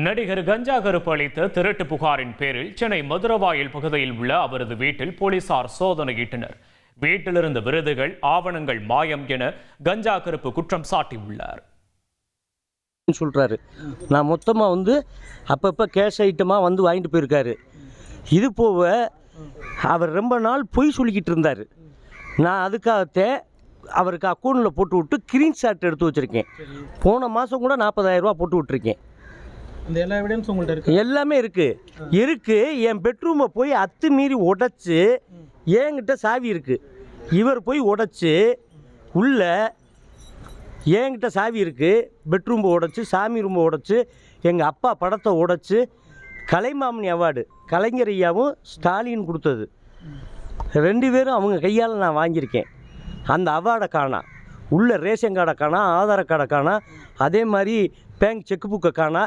நடிகர் கஞ்சா கருப்பு அளித்த திருட்டு புகாரின் பேரில் சென்னை மதுரவாயல் பகுதியில் உள்ள அவரது வீட்டில் போலீசார் சோதனையிட்டனர். வீட்டிலிருந்த விருதுகள், ஆவணங்கள் மாயம் என கஞ்சா கருப்பு குற்றம் சாட்டியுள்ளார். சொல்றாரு, நான் மொத்தமாக அப்பப்போ கேஷ் ஐட்டமாக வாங்கிட்டு போயிருக்காரு. இது போக அவர் ரொம்ப நாள் பொய் சொல்லிக்கிட்டு இருந்தார். நான் அதுக்காகத்தே அவருக்கு அக்கௌண்ட்டில் போட்டு விட்டு ஸ்க்ரீன்ஷாட் எடுத்து வச்சுருக்கேன். போன மாதம் கூட 40,000 ரூபா போட்டு விட்டுருக்கேன். இந்த எல்லா எவிடன்ஸ் உங்கள்கிட்ட இருக்கு? எல்லாமே இருக்கு. என் பெட்ரூமை போய் அத்துமீறி உடைச்சி, என்கிட்ட சாவி இருக்குது, இவர் போய் உடைச்சி உள்ள என்கிட்ட சாவி இருக்குது, பெட்ரூம்பை உடைச்சி, சாமி ரூம்பை உடைச்சி, எங்கள் அப்பா படத்தை உடைச்சி, கலைமாமணி அவார்டு கலைஞர் ஐயாவும் ஸ்டாலின் கொடுத்தது 2 பேரும் அவங்க கையால் நான் வாங்கியிருக்கேன். அந்த அவார்டை காணா, உள்ள ரேஷன் கார்டை காணா, ஆதார் கார்டை காணா, அதே மாதிரி பேங்க் செக் புக்கை காணா.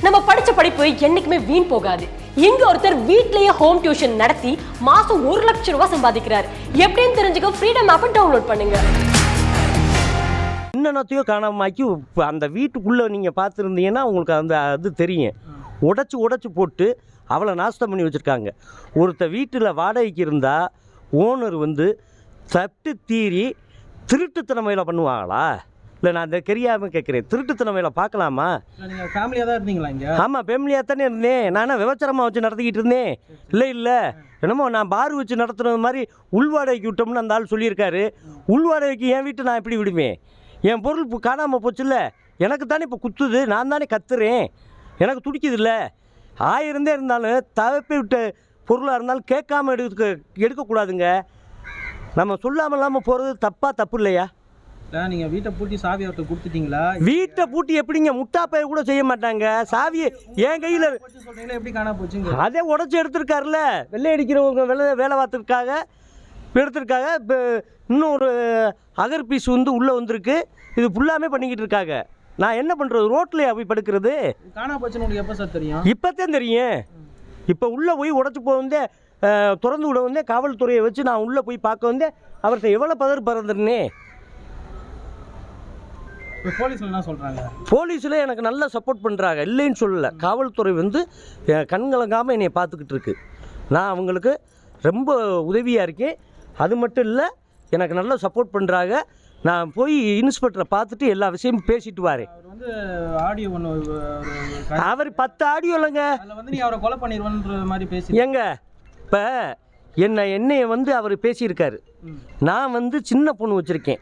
நம்ம படிச்ச படிப்பு என்னைக்குமே வீண் போகாது. இங்க ஒருத்தர் வீட்லயே ஹோம் டியூஷன் நடத்தி மாசம் 1 லட்சம் ரூபாய் சம்பாதிக்கிறார். எப்படின்னு தெரிஞ்சுக்க ஃப்ரீடம் ஆப்பை டவுன்லோட் பண்ணுங்க. என்னென்னத்தையோ காணாமாக்கி அந்த வீட்டுக்குள்ளே நீங்கள் பார்த்துருந்தீங்கன்னா உங்களுக்கு அந்த அது தெரியும். உடைச்சி போட்டு அவளை நாஸ்தம் பண்ணி வச்சுருக்காங்க. ஒருத்தர் வீட்டில் வாடகைக்கு இருந்தால் ஓனர் தட்டு தீரி திருட்டுத்தனம் வேலை பண்ணுவாங்களா? இல்லை, நான் அந்த தெரியாமல் கேட்குறேன். திருட்டுத்தனம் வேலை பார்க்கலாமா? நீங்கள் ஃபேமிலியாக தான் இருந்தீங்களா இங்கே? ஆமாம், ஃபேமிலியாக தானே இருந்தேன். நான் விவசாயமாக வச்சு நடத்திக்கிட்டு இருந்தேன். இல்லை என்னமோ நான் பார் வச்சு நடத்துறது மாதிரி உள்வாடகைக்கு விட்டோம்னு அந்த ஆள் சொல்லியிருக்காரு. உள்வாடகைக்கு என் வீட்டை நான் எப்படி விடுவேன்? என் பொருள் காணாமல் போச்சுல்ல, எனக்கு தானே இப்போ குத்துது, நான் தானே கத்துறேன், எனக்கு துடிக்குது இல்லை. ஆயிருந்தே இருந்தாலும் தவப்பி விட்ட பொருளாக இருந்தாலும் கேட்காம எடுக்கக்கூடாதுங்க. நம்ம சொல்லாமல் இல்லாமல் போகிறது தப்பு இல்லையா? நீங்கள் வீட்டை பூட்டி சாவி அவர்கிட்ட கொடுத்துட்டீங்களா? வீட்டை பூட்டி எப்படிங்க? முட்டாப்பைய கூட செய்ய மாட்டாங்க. சாவியை என் கையில் சொல்கிறீங்களா? எப்படி காணா போச்சுங்க? அதே உடச்சி எடுத்துருக்காருல்ல, வெள்ளை அடிக்கிறவங்க வேலை பார்த்துருக்காங்க, எடுத்திருக்காங்க. இப்போ இன்னும் ஒரு அகர் பீஸ் உள்ளே வந்திருக்கு. இது ஃபுல்லாமே பண்ணிக்கிட்டு இருக்காங்க. நான் என்ன பண்ணுறது? ரோட்லேயே போய் படுக்கிறது? காணா போச்சுன்னு உங்களுக்கு எப்போ சார் தெரியும்? இப்போத்தான் தெரியும். இப்போ உள்ளே போய் உடச்சி போக திறந்து விட காவல்துறையை வச்சு நான் உள்ளே போய் பார்க்க அவர்கிட்ட எவ்வளோ பறந்துருனே. போலீஸில் என்ன சொல்கிறாங்க? போலீஸில் எனக்கு நல்லா சப்போர்ட் பண்ணுறாங்க, இல்லைன்னு சொல்லலை. காவல்துறை கண்கலங்காமல் என்னை பார்த்துக்கிட்டு இருக்கு. நான் அவங்களுக்கு ரொம்ப உதவியாக இருக்கேன். அது மட்டும் இல்லை, எனக்கு நல்லா சப்போர்ட் பண்ணுறாங்க. நான் போய் இன்ஸ்பெக்டரை பார்த்துட்டு எல்லா விஷயமும் பேசிட்டு வரேன். ஆடியோ அவர் 10 ஆடியோ இல்லைங்க. நீ அவரை கொலை பண்ணிடுவேன்ற மாதிரி பேசி ஏங்க, இப்போ என்னைய அவர் பேசியிருக்காரு. நான் சின்ன பொண்ணு வச்சுருக்கேன்,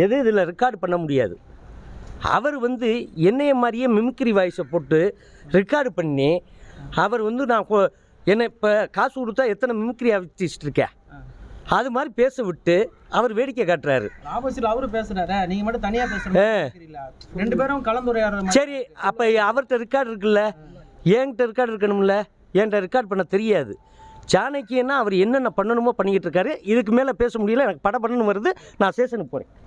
இதில் ரெக்கார்டு பண்ண முடியாது. அவர் என்னைய மாதிரியே மிமிக்ரி வாய்ஸை போட்டு ரெக்கார்டு பண்ணி அவர் நான் என்னை இப்போ காசு கொடுத்தா எத்தனை மிமிக்ரி ஆர்டிஸ்ட் இருக்கேன் அது மாதிரி பேச விட்டு அவர் வேடிக்கை காட்டுறாரு. ஆப்போசிட்ல அவரு பேசுறாரு, நீங்க மட்டும் தனியா பேசுறீங்க. 2 பேரும் கலந்துரையாடுற. சரி, அப்ப அவர்கிட்ட ரெக்கார்டு இருக்குல்ல, என்கிட்ட ரெக்கார்டு இருக்கணும்ல. என்கிட்ட ரெக்கார்ட் பண்ண தெரியாது. சாணக்கியன்னா அவர் என்னென்ன பண்ணணுமோ பண்ணிக்கிட்டு இருக்காரு. இதுக்கு மேலே பேச முடியல, எனக்கு படப்படன்னு வருது. நான் ஸ்டேஷனுக்கு போகிறேன்.